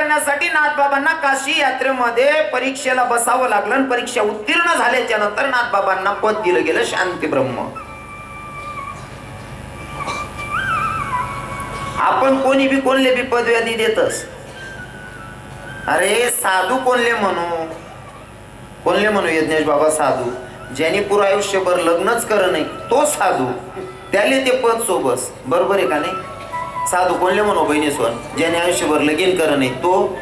करण्यासाठी नाथबाबांना काशी यात्रेमध्ये परीक्षेला बसावं लागलं आणि परीक्षा उत्तीर्ण झाल्याच्या नंतर नाथबाबांना पद दिलं गेलं शांती ब्रह्म. आपण कोणी बी कोणले बी पदव्याधी देतस. अरे साधू कोणले म्हणू यज्ञेश बाबा साधू. ज्यांनी पुरं आयुष्यभर लग्नच कर नाही तो साधू, त्याले ते पद सोबस. बरोबर आहे का नाही? साधू कोणले म्हणू बहिणीस्वर, ज्याने आयुष्यभर लगीन कर नाही तो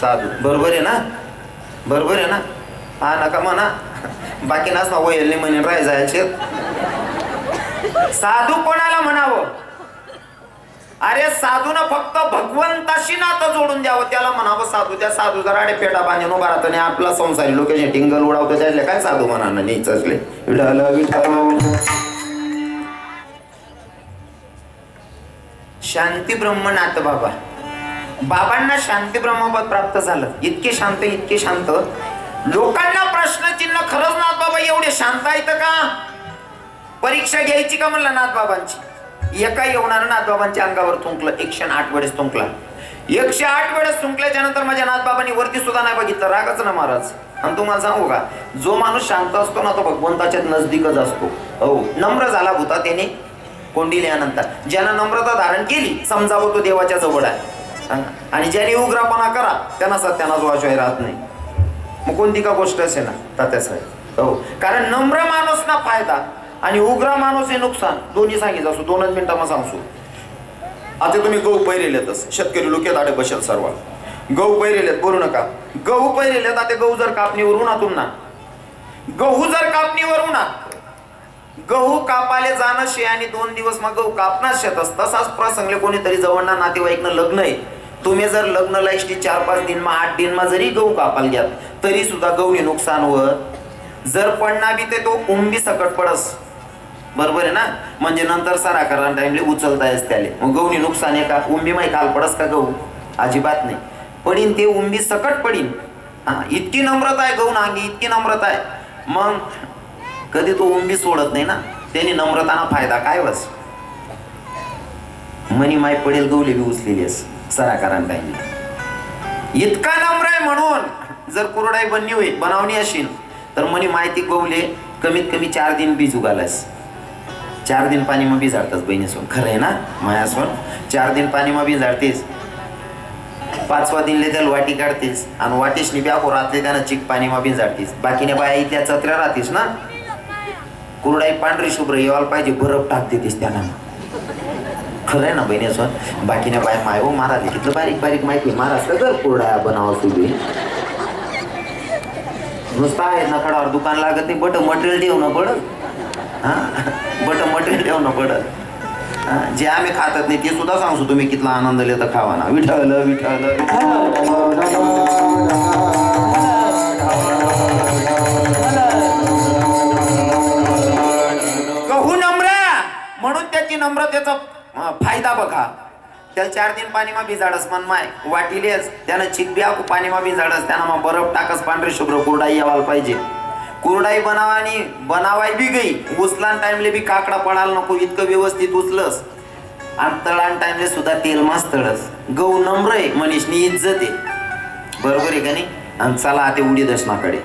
साधू. बरोबर आहे ना? बरोबर आहे ना? हा नका म्हणा, बाकी नाच ना वयले म्हणे राय जायचे. साधू कोणाला म्हणावं? अरे साधूनं फक्त भगवंताशी नातं जोडून द्यावं, त्याला म्हणावं साधू. त्या साधू जर आडे पेटा बांधून उभा राहतो आणि आपला संसारी लोक टिंगल उडावतो, त्यातले काय साधू म्हणा नीच असले. विठाला विठा शांती ब्रह्म नाथबाबा. बाबांना शांती ब्रह्मपद प्राप्त झालं. इतके शांत लोकांना प्रश्नचिन्ह. खरंच नाथबाबा एवढे शांत आहेत का? परीक्षा घ्यायची का म्हणलं नाथबाबांची. एका येऊनानं नाथबाबांच्या अंगावर थुंकलं. 108 वेळेस थुंकला. 108 वेळेस थुंकल्याच्या नंतर माझ्या नाथबाबांनी वरती सुद्धा नाही बघितलं. रागच ना महाराज. आणि तुम्हाला सांगू का, जो माणूस शांत असतो ना तो भगवंताच्या नजदीकच असतो. हो, नम्र झाला भूता त्याने कोंडिल्यानंतर. ज्यानं नम्रता धारण केली समजावं तो देवाच्या जवळ आहे. आणि ज्याने उग्रपणा करा त्यांना सत्यानाच वाचवाय राहत नाही. मग कोणती का गोष्ट असे ना तात्याच आहे. हो, कारण नम्र माणूस ना फायदा आणि उग्र माणूस हे नुकसान. दोन्ही सांगितलं असो. 2 मिनिटांना सांगतो. आता तुम्ही गहू पैरेलेतच. शेतकरी लोक आडे बसेल सर्व. गहू पैरेलेत, बोलू नका. गहू पैरेलेत. आता गहू जर कापणीवर उन्हातून ना, गहू जर कापणीवर उन्हा, गहू कापाले जाणं शे आणि 2 दिवस मग गहू कापणार शेतस. तसाच प्रसंगले कोणीतरी जवळना नातेवाईकनं लग्न आहे. तुम्ही जर लग्न लाईस्टी 4-5 दिन 8 दिन जरी गहू कापाल घ्यात तरी सुद्धा गहूने नुकसान होत. जर पडना बी ते तो उंबी सकट पडस. बरोबर आहे ना? म्हणजे नंतर सारा करा टाइमले उचलतायच त्याले. मग गहूने नुकसान आहे का? उंबी माही काल पडस का गहू? अजिबात नाही. पडीन ते उंबी सकट पडीन. इतकी नम्रता आहे गहू नांगी, इतकी नम्रता आहे. मग कधी तो उंबी सोडत नाही ना. त्यांनी नम्रताना फायदा काय बस. मनी माय पडेल गवले बी उचलेली सराकारान टाइमला. इतका नम्र आहे म्हणून जर कुरडाई बनवणी असेल तर मनी माहिती गवले कमीत कमी 4 दिन बीज उगालास. 4 दिन पाणी मग भिजाडतास बहिणीसोन. खरं आहे ना मायासोन? 4 दिन पाणी मग भिजाडतेस. 5वा दिनले त्याला वाटी काढतेस आणि वाटीसनी ब्याको राहते त्यानं चिक पाणी मग भिजाडतेस. बाकीने बाया इथल्या चत्र्या राहतेस ना. कुरडाई पांढरी शुभ्र येवायला पाहिजे, बरफ टाकतेस त्यांना. खरं आहे ना बहिणीसोन? बाकीने बाय माय हो महाराज तिथलं बारीक माहिती महाराज तर कुरडा बनावा सुरू नुसतं आहे ना. खडावर दुकान लागत नाही. बट मटेरियल ठेवणं पडत. बट मटेरियल ठेवणं पडत. जे आम्ही खातात नाही ते सुद्धा सांगतो. तुम्ही कितला आनंद लेता खावा ना. विठ्ठल विठ्ठल. गहू नम्र म्हणून त्याची नम्रतेचा फायदा बघा. त्याला 4 दिन पाणी मा भिजाडस मन माय वाटीलेच त्यानं चिकब्या पाणी मा भिजाडस त्यांना मग बरफ टाकस पांढरे शुभ्र कुरडाई यावायला पाहिजे. कुरडाई बनावाय बी गई. उचलान टाइमले बी काकडा पडायला नको इतकं व्यवस्थित उचलस. आणि तळान टाइमले सुद्धा तेल मास तळस. गहू नम्र आहे मनीषनी इज्जत आहे. बरोबर आहे का नाही? आणि चला ते उडीद असणाकडे.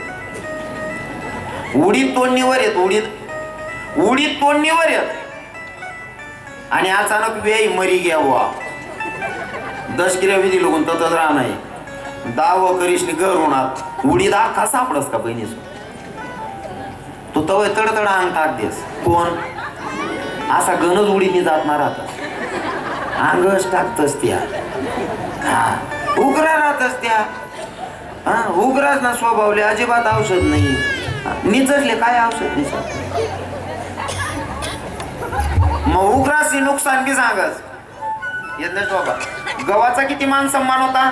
उडीद तोडणीवर येत. उडीद तोडणीवर येत आणि अचानक वेई मरी घ्या बुवा. 10 किलो विधी लोकून ततच राहणार. दाव करीशनी घर होणार. उडीद अख्खा सापडस का बहिणीस? तू तवय तडतड अंग टाक देस. कोण असा गणच उडीनी जात ना राहत. अंगच टाकतस त्या. उग्रा राहतस त्या. उग्राच ना स्वभावले. अजिबात औषध नाही. निचटले काय औषध नाही. मग उग्रासी नुकसान बी सांगस. यज्ञेश बाबा गव्हाचा किती मान सन्मान होता.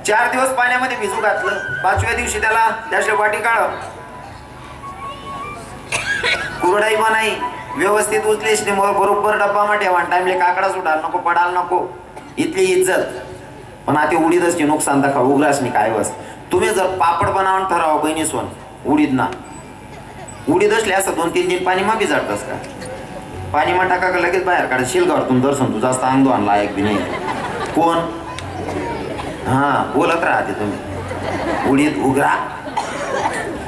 4 दिवस पाण्यामध्ये भिजू घातलं. 5व्या दिवशी त्याला त्याच्या वाटी काढ. कुरडाई बनाई व्यवस्थित उचलीस बरोबर डब्बा मा ठेवा. टाइमले काकडा सुटाल नको पडाल नको. इथली इज्जत. पण आता उडीदची नुकसान दाखवा. उग्रासनी काय बस. तुम्ही जर पापड बनावून ठराव बहिणीसोन उडीद ना. उडीद असले असं 2-3 दिन पाणी मा भिजाडतास का? पाणी मा टाका लगेच बाहेर काढा. शिलगावर तुम दर्शन तू जास्त अंगदो आणला एक बी नाही. कोण हा बोलत राहते तुम्ही उडीद उघरा.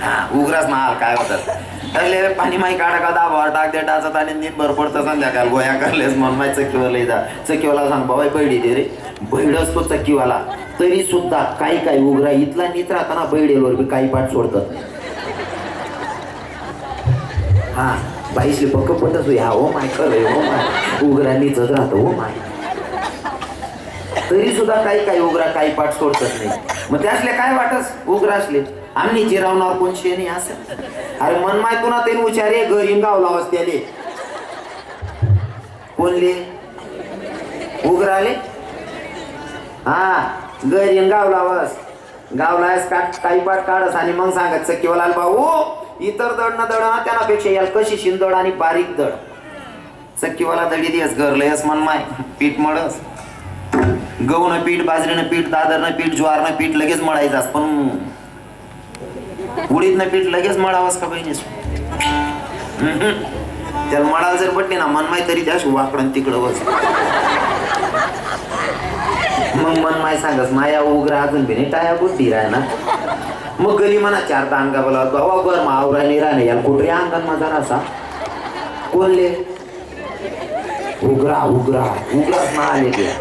हा उघराच ना काय होतात त्याले पाणी माही काढा का दाबावर टाक दे टाचत आणि नीट भर पडतं संध्याकाळ गोया करलेस म्हणून माही चक्कीवाला जा चक्कीवाला सांग बाबा बैडी दे रे बैड असतो चक्कीवाला तरी सुद्धा काही काही उघरा इथला नीत राहताना बैडेवर बी काही पाठ सोडतात. हा बाईशी पक्क पटच ह्या हो माय खरं हो माय उघरा नीचच राहतो हो माय तरी सुद्धा काही काही उघरा काही पाठ सोडतात नाही. मग त्यासले काय वाटस उघरा असले आम्ही जिरावणार कोण शेणी असं अरे मन माय तुला ते विचारे घरी गावला त्याले कोणले उघराले. हा घरी गावलावस गावलास काही पाठ काढस आणि मग सांगत चक्कीवाला भाऊ इतर दड ना दड त्यापेक्षा याला कशी शिंदड आणि बारीक दड चक्कीवाला दडी दिवस घरलयस मन माय पीठ मळस गहूनं पीठ बाजरीनं पीठ दादरनं पीठ ज्वारनं पीठ लगेच मळायचं पण उडीदनं पीठ लगेच मळावंस का बहिणीस त्याला मळाला जर पटली ना मन माय तरी त्या वाकडं तिकडं बस मग मन माय सांगस माया उघरा अजून बी नाही टाया बुद्धी राह ना मग गली म्हणा चार अंगा बोला बाबा बर मावरा नाही राहणे याला कुठे अंगण माझा असा कोणले उघरा उघरा उघराच ना आले ते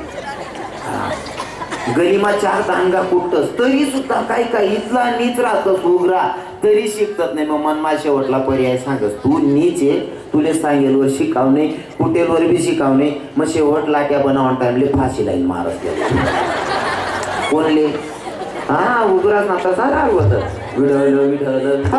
गलीमा चार दांगा कुठतस तरी सुद्धा काही काही इथला नीच राहतस उघरा तरी शिकतात नाही. मग मनमा शेवटला पर्याय सांगस तू नीच आहे तुले सांगेल वर शिकावणे कुटेलवर बी शिकावणे मग शेवट लाट्या बनवून टाइमले फाशी लाईन मारत कोणले हा उघराच ना तसा रागवत विढळ विढळ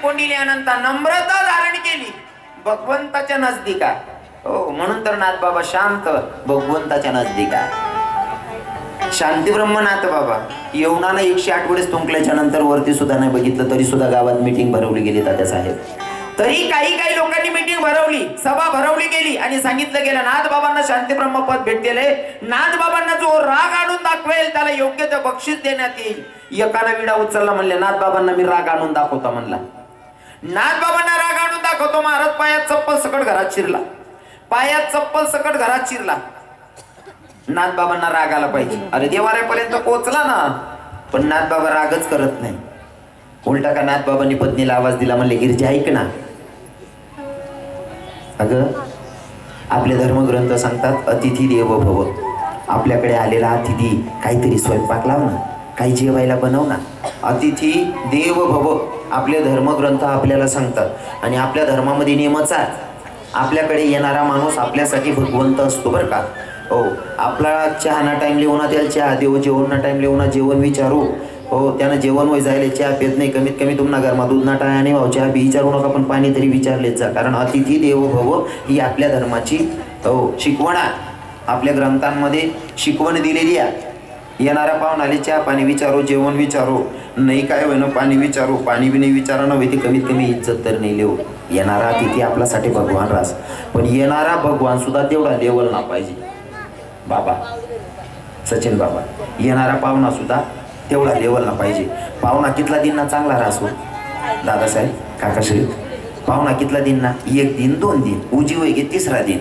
कोंडिल्यानंतर नम्रता धारण केली भगवंताच्या नजदीक आहे. हो म्हणून तर नाथ बाबा शांत भगवंताच्या नजदीक आहे. शांती ब्रह्मनाथ बाबा येवणानं 108 वेळेस तुंकल्याच्या नंतर वरती सुद्धा नाही बघितलं तरी सुद्धा गावात मीटिंग भरवली गेली तात्या साहेब. तरी काही लोकांनी मीटिंग भरवली सभा भरवली गेली आणि सांगितलं गेलं नाथ बाबांना शांती ब्रह्मपद भेटलेले नाथ बाबांना जो राग आणून दाखवेल त्याला योग्य ते बक्षीस देण्यात येईल. एकाला विडा उचलला म्हणले नाथ बाबांना मी राग आणून दाखवतो म्हणला. नाथ बाबांना राग आणून दाखवतो महाराज पायात चप्पल सकट घरात शिरला पायात चप्पल सकट घरात शिरला. नाथ बाबांना राग आला पाहिजे अरे देवाऱ्यापर्यंत पोहोचला ना पण नाथ बाबा रागच करत नाही. उलटा का नाथ बाबांनी पत्नीला आवाज दिला म्हणले गिरजा ऐक ना अगं आपले धर्मग्रंथ सांगतात अतिथी देवो भव. आपल्याकडे आलेला अतिथी काहीतरी स्वयंपाक लाव ना काही जेवायला बनव ना. अतिथी देव भव आपले धर्मग्रंथ आपल्याला सांगतात आणि आपल्या धर्मामध्ये नियमच आहे आपल्याकडे येणारा माणूस आपल्यासाठी भगवंत असतो बरं का. हो आपला चहा ना टाइम लिहून त्याला चहा देऊ जेवण ना टाइम लिहून जेवण विचारू हो त्यानं जेवण होई जायला चहा पेत नाही कमीत कमी तुम्हाला घरमा दूध ना टाय आणि भाऊ चहा बी विचारू नका पण पाणी तरी विचारलेच जा कारण अतिथी देवो भव ही आपल्या धर्माची हो शिकवण आहे. आपल्या ग्रंथांमध्ये शिकवण दिलेली आहे. येणारा पाहुणाले चहा पाणी विचारू जेवण विचारू नाही काय होईना पाणी विचारू पाणी बी नाही विचारा नव्हे ती कमीत कमी इज्जत तर नाही लिहू. येणारा अतिथी आपल्यासाठी भगवान रास पण येणारा भगवान सुद्धा तेवढा लेवल ना पाहिजे. बाबा सचिन बाबा येणारा पाहुणा सुद्धा तेवढा लेवल ना पाहिजे. पाहुणा कितला दिन ना चांगला रासो दादासाहेब काकाश्री पाहुणा कितला दिन ना 1 दिन 2 दिन उजी होय गे 3रा दिन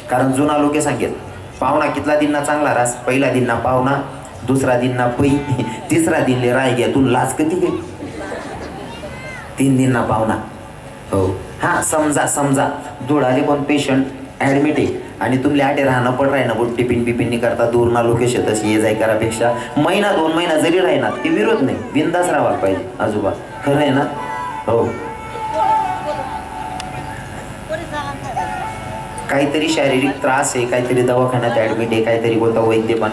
कारण जुना लोके सांगेल पाहुणा कितला दिन ना चांगला रास पहिला दिन ना पाहुणा 2रा दिन ना पै 3रा दिन ले राय घ्या तू लाज कधी घे 3 दिन ना पाहुणा हो हा समजा धुळाले कोण पेशंट ॲडमिट आहे आणि तुमले आटे राहणं पण राहणं बोट टिफिन बिपिन करता दूर ना लोकेशन तशी ये जाय करापेक्षा महिना 2 महिना जरी राहणार ते विरोध नाही बिंदास राहायला पाहिजे आजोबा खरं आहे ना. हो काहीतरी शारीरिक त्रास आहे काहीतरी दवाखान्यात ॲडमिट आहे काहीतरी कोणता वैद्य पण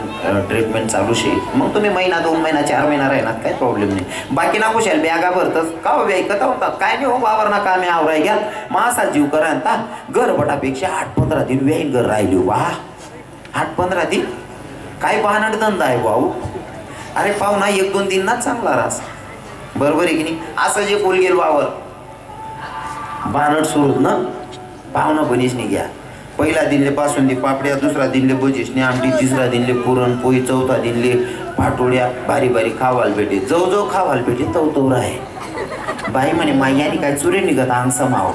ट्रीटमेंट चालू शे मग तुम्ही महिना 2 महिना 4 महिना राहणार काही प्रॉब्लेम नाही. बाकी ना कुशाल बॅगा भरतच का हो ऐकत होतात काय नाही हो वावर ना कामे आवराय घ्या मासा जीव करा आता घरपटापेक्षा 8-15 दिन व्याईन घर राहिली वा 8-15 दिन काय बहानाट धंदा आहे भाऊ. अरे पाहुणा 1-2 दिन ना चांगला रास बरोबर आहे की नाही. असं जे बोल गेल वावर बहानट सुरूच ना पाहुणा बनीच नाही घ्या पहिला दिनले बासुंदी पापड्या, दुसरा दिनले बजिसणी आमटी, तिसरा दिनले पुरणपोळी, चौथा दिनले पाटोड्या, भारी भारी खावाल भेटे. जव खावाल भेटे तव राहे. बाई म्हणे मायानी काय चुरे निघत अंग समाव.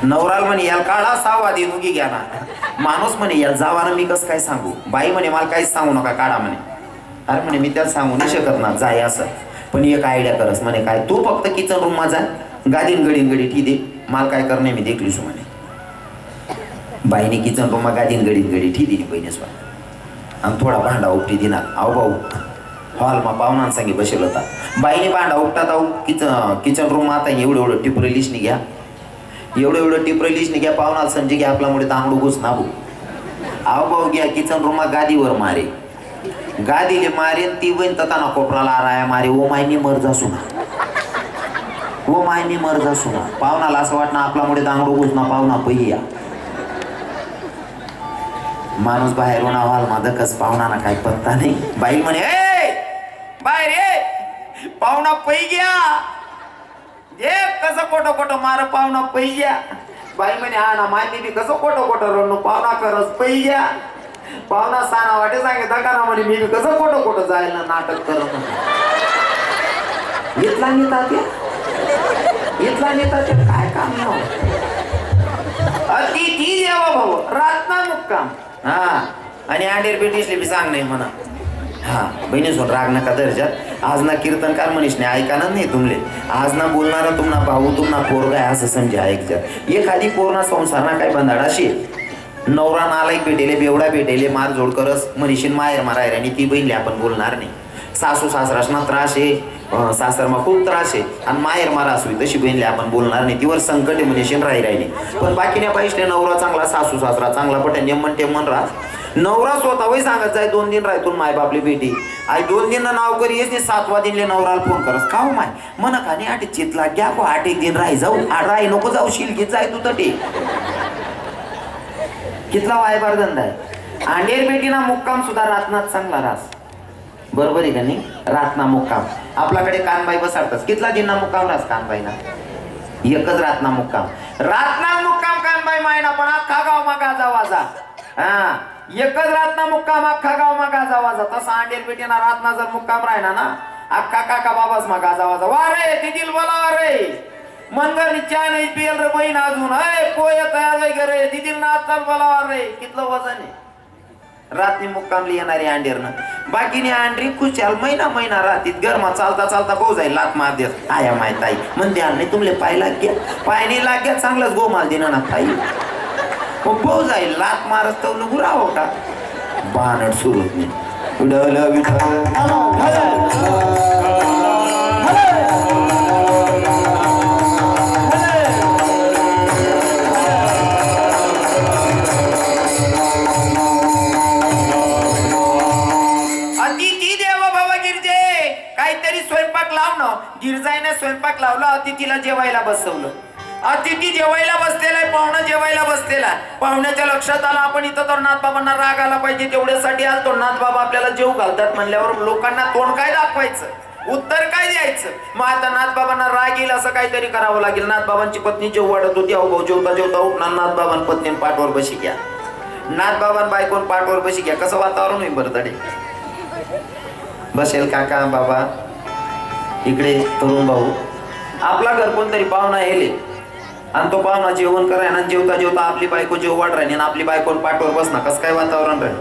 नवराल म्हणे याला काढा 6 दिन उगी घ्या ना. माणूस म्हणे याला जावाना मी कसं काय सांगू. बाई म्हणे मला काहीच सांगू नका, काढा म्हणे. अरे म्हणे मी त्याला सांगू नाही शकत ना, जाय असं. पण एक आयडिया करस म्हणे. काय तू फक्त किचन रूम मा जा, गादीन गडी ठी दे, मला काय करणे मी देखलीस म्हणे. बाईने किचन रूम मा गादीन गडी ठी दिली बहिणीस. आणि थोडा भांडा उपटी दिना. आहो भाऊ हॉलमा पाहुणा सांगे बसेल होता. बाईने भांडा उपटात आहो किचन रूम आता एवढं टिपरे लिस्टनी घ्या, एवढं टिपरे लिस्टनी घ्या. पाहुणा समजे घ्या आपल्यामुळे तांबडू घुस नाबू. आहो भाऊ घ्या किचन रूम मा गादीवर मारे, गादीले मारे. ती बहीण तताना कोपराला आराया मारे. ओ मायनी मर जा सुना, ओ मायनी मर जा सुना. पाहुणाला असं वाटणं आपल्यामुळे दांगडू घुस ना, पाहुणा पहिया. माणूस बाहेरून आवाल मादकच, पाहुणाना काय पत्ता नाही. बाई म्हणे ए बाहेर ये, पाहुणा पै घ्या. जे कसं कोटं मार पाहुणा पै घ्या. बाई म्हणे हा ना माहिती बी कसं कोटं रडणं, पाहुणा करस पै घ्या. पाहुणा साना वाटे सांगे दकाना म्हणे मी बी कसं कोटं जाईल ना नाटक करत. इथला नेता ते काय काम नव्हतं. अतिथी देवा भाऊ रातना मुक्काम. हा आणि आंडेर बेटीसले बी सांग नाही म्हणा. हा बहिणीसोन राग नका दर्जात. आज ना कीर्तनकार मनीष नाही ऐकाना नाही तुमले. आज ना बोलणारा तुम्हाला भाऊ तुम्हाला पोरगा आहे असं समजा ऐकतात. एखादी पोरणा संसार ना काय बंधाडाशी नवरा नालायक भेटेले, बेवडा भेटेले, मारजोड करस मनीषीन माहेर मारायला आणि ती बहिणले आपण बोलणार नाही. सासू सासरासना त्रास आहे, सासरमा खूप त्रास आहे आणि माहेर मारा असू तशी बहिणले आपण बोलणार नाही. तिवर संकट मनीषीन राहिली. पण बाकीने पाहिजे नवरा चांगला, सासू सासरा चांगला, पट नेमन टेमन राहत. नवरा स्वतः वही सांगत जाय 2 दिन राहतून माय बापली बेटी आई 2 दिन नाव करी येस 7वा दिनले नवराला फोन करस. खाऊ माय मन खाणे 8 चितला घ्या को 8 दिन राही जाऊ राही नको जाऊ शिलगीत जाय तू तटे. कितला वायबार धंदा आहे. आंडेर बेटीना मुक्काम सुद्धा रातनाथ चांगला रास. बरोबर आहे का नाही. रातना मुक्काम आपल्याकडे कानबाई बसाडतात. कितला दिना मुक्काम रास कानबाईना. एकच रातना मुक्काम. रातना मुक्काम कानबाई मायना पण अख्खा गाव मा गाजा वाजा. हा एकच रातना मुक्काम अख्खा गाव मा गाजा वाजा. तसा आंडेर बेटीना रातना जर मुक्काम राहिना ना अख्खा काका बाबाच मा गाजा वाजा. वा रे दिदील बोला रे मनगर चहा नाही पियल रे बहीण अजून. अय पोय तयार आहे रे दिदील ना चल बोलावा रे. कितलं वजन आहे. रात्री मुक्कामली येणारी अंडेरनं. बाकीने अंड्री खुशाल महिना रात्रीत गरमा चालता भाऊ जाईल लात मार देत. आया माहित आई म्हणते नाही तुमले पाय लाग घ्या, पाय नाही लाग घ्या चांगलंच गोमाल देणार ना ताई. मग भाऊ जाईल लात मारत तर गुराव का बानट सुरूच नाही. गिरजाईने स्वयंपाक लावला. अतिथीला जेवायला बसवलं. अतिथी जेवायला बसलेला आहे, पाहुणा जेवायला बसलेला. पाहुण्याच्या लक्षात आला आपण इथं तर नाथबाबांना राग आला पाहिजे तेवढ्यासाठी आलतो. नाथबाबा आपल्याला जेव घालतात म्हणल्यावर लोकांना तोंड काय दाखवायचं, उत्तर काय द्यायचं. मग आता नाथबाबांना राग येईल असं काहीतरी करावं लागेल. नाथबाबांची पत्नी जेव वाढत होती. अहो भाऊ जेवता उठणार नाथबाबां पत्नीन पाठवर बशी घ्या. नाथबाबां बायकोन पाठवर बशी घ्या. कसं वातावरण होईल बरं तडे. बसेल काका बाबा इकडे तरुण भाऊ आपला घर कोणतरी पाहुणा येले आणि तो पाहुणा जेवण कराय ना जेवता आपली बायको जेव वाढ राहिली आणि आपली बायको पाठवर बसना. कसं काय वातावरण राहील.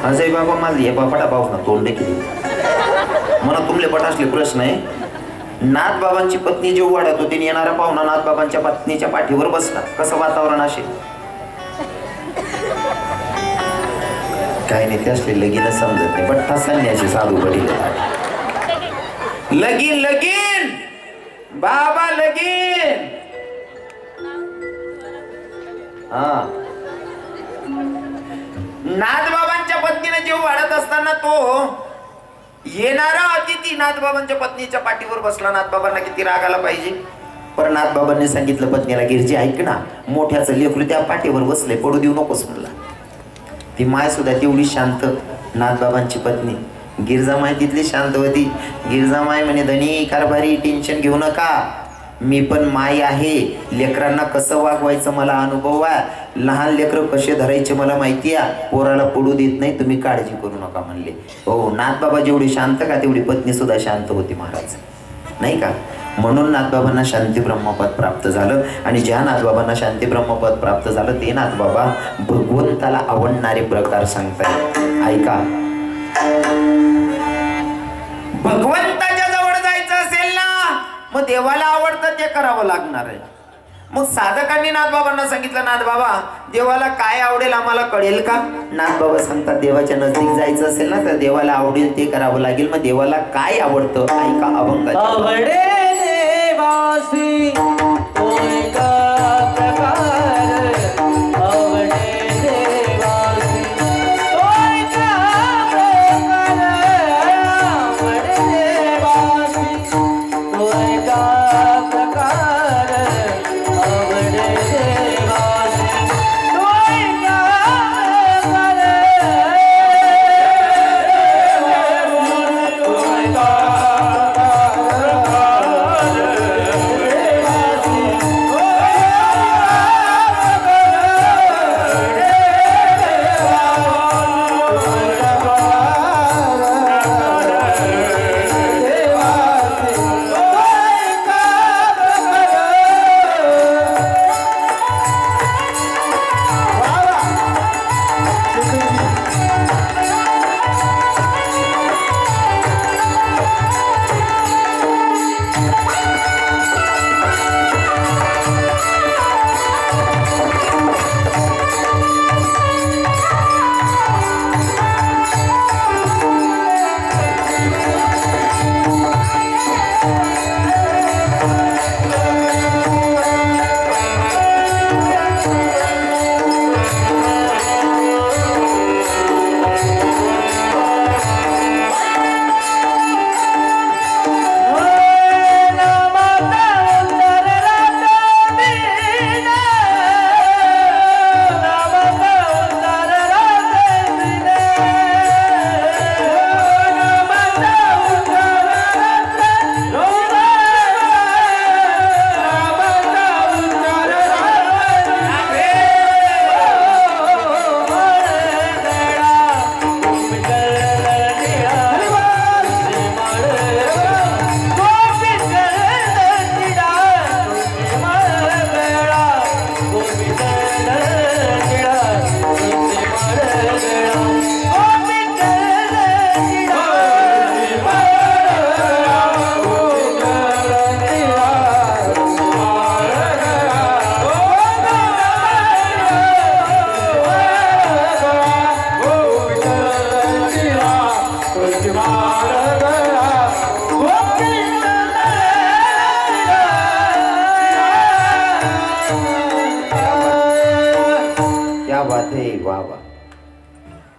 अजय बाबा मला हे बापटा पाऊस ना तोंड केली म्हणा तुमले पटासले प्रश्न आहे. नाथबाबांची पत्नी जेव वाढत होती येणारा पाहुणा नाथबाबांच्या पत्नीच्या पाठीवर बसला. कसं वातावरण असेल. काही नाही त्यासले लगीन समजत नाही. बट्टा संन्याशी साधू पडील लगीन बाबा लगीन. हा नाथबाबांच्या पत्नीने जेव वाढत असताना तो येणारा अतिथी नाथबाबांच्या पत्नीच्या पाठीवर बसला. नाथबाबांना किती राग आला पाहिजे. पण नाथबाबांनी सांगितलं पत्नीला गिरजी ऐक ना मोठ्याचं लेकरू त्या पाठीवर बसले पडू देऊ नकोस म्हणला. ती माय सुद्धा तेवढी शांत. नाथबाबांची पत्नी गिरजामाय तिथली शांत होती. गिरजामाय म्हणे धनी कारभारी टेन्शन घेऊ नका. मी पण माय आहे. लेकरांना कसं वागवायचं मला अनुभव आहे. लहान लेकरं कसे धरायचे मला माहिती आहे. पोराला पडू देत नाही, तुम्ही काळजी करू नका म्हणले. हो, नाथबाबा जेवढी शांत का तेवढी पत्नी सुद्धा शांत होती महाराज, नाही का. म्हणून नाथबाबांना शांती ब्रह्मपद प्राप्त झालं. आणि ज्या नाथबाबांना शांती ब्रह्मपद प्राप्त झालं ते नाथबाबा भगवंताला आवडणारे प्रकार सांगतात. ऐका, भगवंताच्या जवळ जायचं असेल ना, मग देवाला आवडतं ते करावं लागणार आहे. मग साधकांनी नाथबाबांना सांगितलं, नाथबाबा देवाला काय आवडेल आम्हाला कळेल का? नाथबाबा सांगतात, देवाच्या नजदीक जायचं असेल ना तर देवाला आवडेल ते करावं लागेल. मग देवाला काय आवडतं? ऐका, अभंग.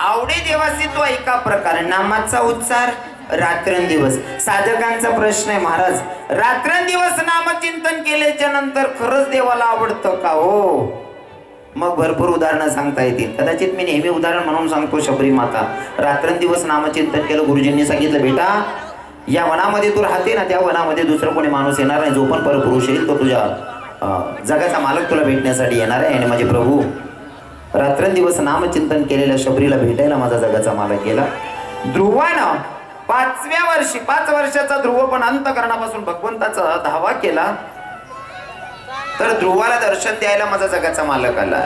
आवडे देवाचे तो एका प्रकार. नामाचा उच्चार रात्रंदिवस. साधकांचा प्रश्न आहे, महाराज रात्रंदिवस नामचिंतन केल्याच्या नंतर खरंच देवाला आवडतं का? हो. मग भरपूर उदाहरणं सांगता येतील. कदाचित मी नेहमी उदाहरण म्हणून सांगतो, शबरी माता रात्रंदिवस नामचिंतन केलं. गुरुजींनी सांगितलं, बेटा या वनामध्ये तू राहते ना, त्या वनामध्ये दुसरं कोणी माणूस येणार नाही. जो पण परपुरुष येईल तो तुझ्या जगाचा मालक तुला भेटण्यासाठी येणार आहे. आणि माझे प्रभू रात्रंदिवस नामचिंतन केलेल्या शबरीला भेटायला माझा जगाचा मालक गेला. ध्रुवानं 5व्या वर्षी 5 वर्षाचा ध्रुव पण अंतःकरणापासून भगवंताचा धावा केला. तर ध्रुवाला दर्शन द्यायला माझा जगाचा मालक आला.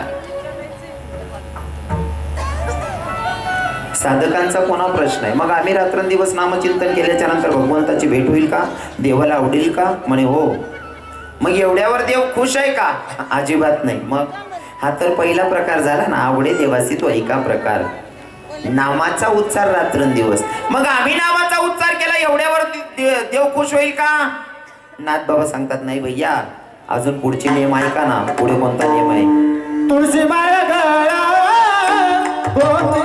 साधकांचा कोणा प्रश्न आहे, मग आम्ही रात्रंदिवस नामचिंतन केल्याच्या नंतर भगवंताची भेट होईल का? देवाला आवडेल का? म्हणे हो. मग एवढ्यावर देव खुश आहे का? अजिबात नाही. मग हा तर पहिला प्रकार झाला ना, आवडे देवासी तो एका प्रकार. नामाचा उच्चार रात्रंदिवस. मग आम्ही नामाचा उच्चार केला, एवढ्यावर देव खुश होईल का? नाथबाबा सांगतात, नाही भैया, अजून पुढचे नियम आहे का ना. पुढे कोणता नियम आहे? तुळशी माळा गळा तुळशी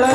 ला